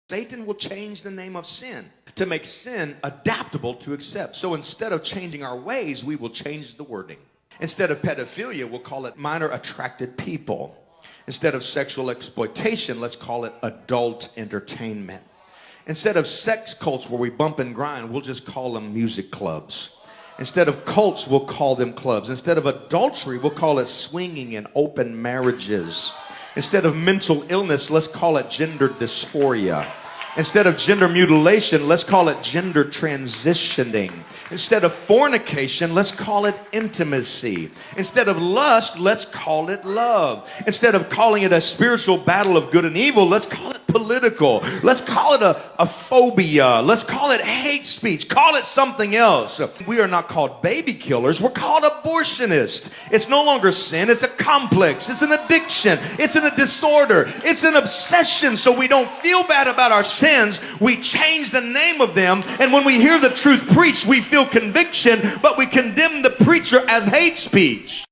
Satan will change the name of sin to make sin adaptable to accept. So instead of changing our ways, we will change the wording. Instead of pedophilia, we'll call it minor attracted people. Instead of sexual exploitation, let's call it adult entertainment. Instead of sex cults where we bump and grind, we'll just call them music clubs. Instead of cults, we'll call them clubs. Instead of adultery, we'll call it swinging and open marriages. Instead of mental illness, let's call it gender dysphoria. Instead of gender mutilation, let's call it gender transitioning. Instead of fornication, let's call it intimacy. Instead of lust, let's call it love. Instead of calling it a spiritual battle of good and evil, let's call it political. Let's call it a phobia. Let's call it hate speech. Call it something else. We are not called baby killers. We're called abortionists. It's no longer sin. It's a complex. It's an addiction. It's a disorder. It's an obsession. So we don't feel bad about our sins. We change the name of them. And when we hear the truth preached, we feel conviction, but we condemn the preacher as hate speech.